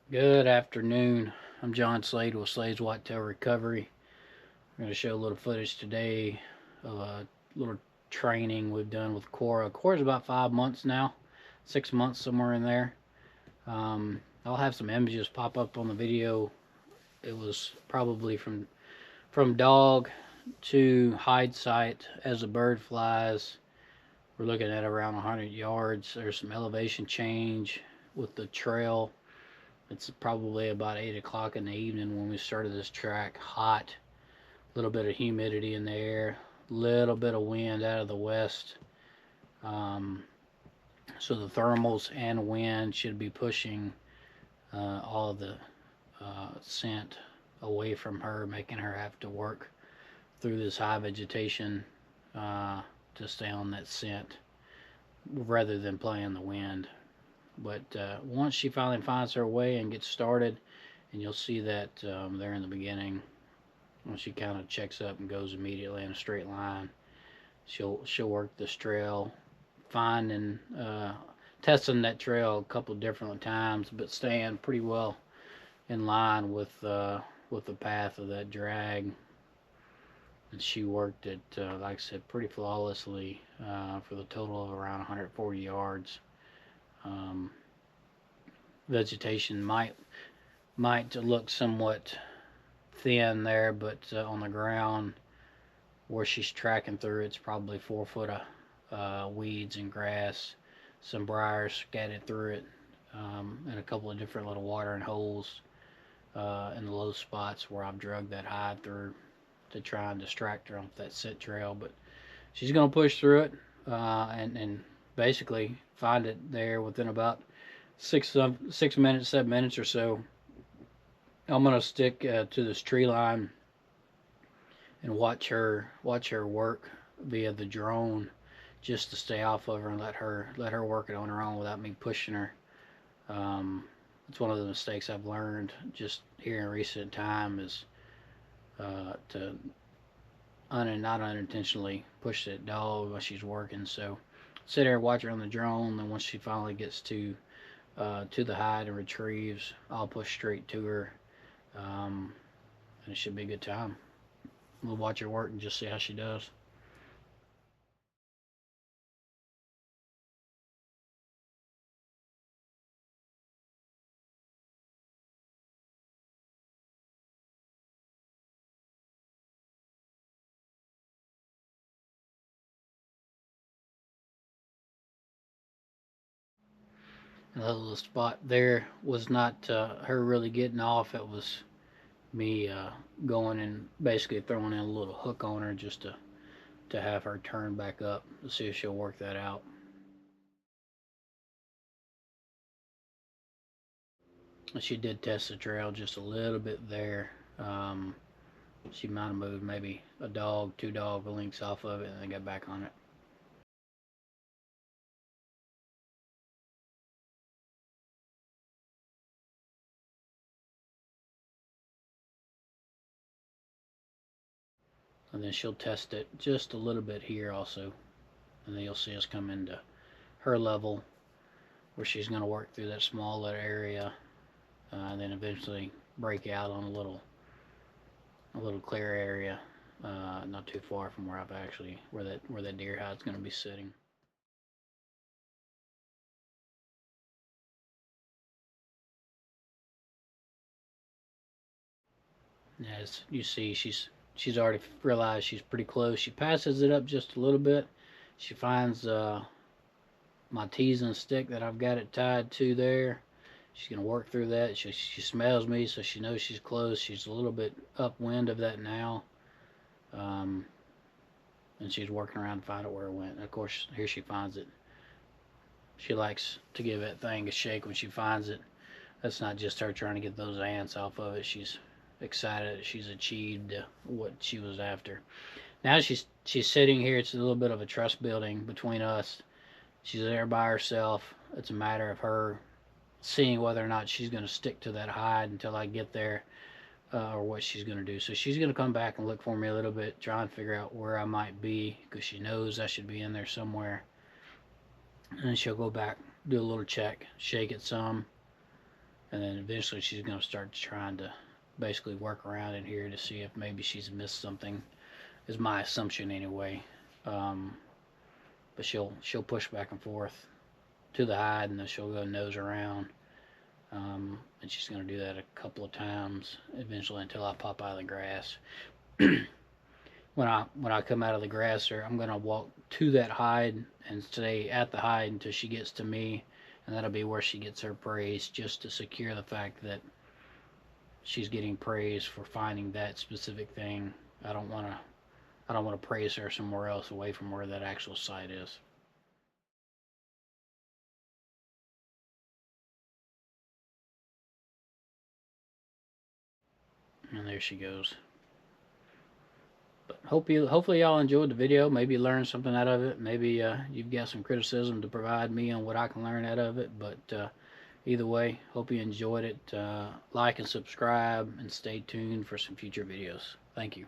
Good afternoon. I'm John Slade with Slades Whitetail Recovery. I'm going to show a little footage today of a little training we've done with Cora. Cora's about 5 months now, 6 months, somewhere in there. I'll have some images pop up on the video. It was probably from dog to hide site as the bird flies. We're looking at around 100 yards. There's some elevation change with the trail. It's probably about 8 o'clock in the evening when we started this track. Hot, a little bit of humidity in the air, little bit of wind out of the west. Um, so the thermals and wind should be pushing all of the scent away from her, making her have to work through this high vegetation to stay on that scent rather than playing the wind. But once she finally finds her way and gets started, and you'll see that there in the beginning, when she kind of checks up and goes immediately in a straight line, she'll work this trail, finding testing that trail a couple different times, but staying pretty well in line with the path of that drag. And she worked it, like I said, pretty flawlessly for the total of around 140 yards. Um, Vegetation might look somewhat thin there, but on the ground where she's tracking through, it's probably 4 foot of weeds and grass, some briars scattered through it, and a couple of different little watering holes in the low spots where I've drug that hide through to try and distract her off that scent trail. But she's gonna push through it and basically find it there within about 6 minutes, 7 minutes or so. I'm gonna stick to this tree line and watch her work via the drone, just to stay off of her and let her work it on her own without me pushing her. Um, it's one of the mistakes I've learned just here in recent time is to not unintentionally push that dog while she's working. So sit there, watch her on the drone, and once she finally gets to the hide and retrieves, I'll push straight to her, and it should be a good time. We'll watch her work and just see how she does. And the little spot there was not her really getting off. It was me going and basically throwing in a little hook on her just to have her turn back up to see if she'll work that out. She did test the trail just a little bit there. She might have moved maybe a dog, 2 dog lengths off of it, and then got back on it. And then she'll test it just a little bit here also, and then you'll see us come into her level where she's going to work through that small little area, and then eventually break out on a little clear area, not too far from where I've actually where that deer hide's going to be sitting. As you see, she's already realized she's pretty close. She passes it up just a little bit. She finds my teasing stick that I've got it tied to there. She's gonna work through that. She smells me, so she knows she's close. She's a little bit upwind of that now, um, and she's working around to find out where it went. And of course, here she finds it. She likes to give that thing a shake when she finds it. That's not just her trying to get those ants off of it. She's excited that she's achieved what she was after. Now she's sitting here. It's a little bit of a trust building between us. She's there by herself. It's a matter of her seeing whether or not she's going to stick to that hide until I get there, or what she's going to do. So she's going to come back and look for me a little bit, try and figure out where I might be, because she knows I should be in there somewhere. And then she'll go back, do a little check, shake it some, and then eventually she's going to start trying to basically work around in here to see if maybe she's missed something, is my assumption anyway. But she'll push back and forth to the hide, and then she'll go nose around. And she's going to do that a couple of times eventually until I pop out of the grass. When I come out of the grass, I'm going to walk to that hide and stay at the hide until she gets to me, and that'll be where she gets her praise, just to secure the fact that she's getting praise for finding that specific thing. I don't want to praise her somewhere else away from where that actual site is. And there she goes. But hopefully y'all enjoyed the video. Maybe learned something out of it. Maybe you've got some criticism to provide me on what I can learn out of it. But either way, hope you enjoyed it. Like and subscribe, and stay tuned for some future videos. Thank you.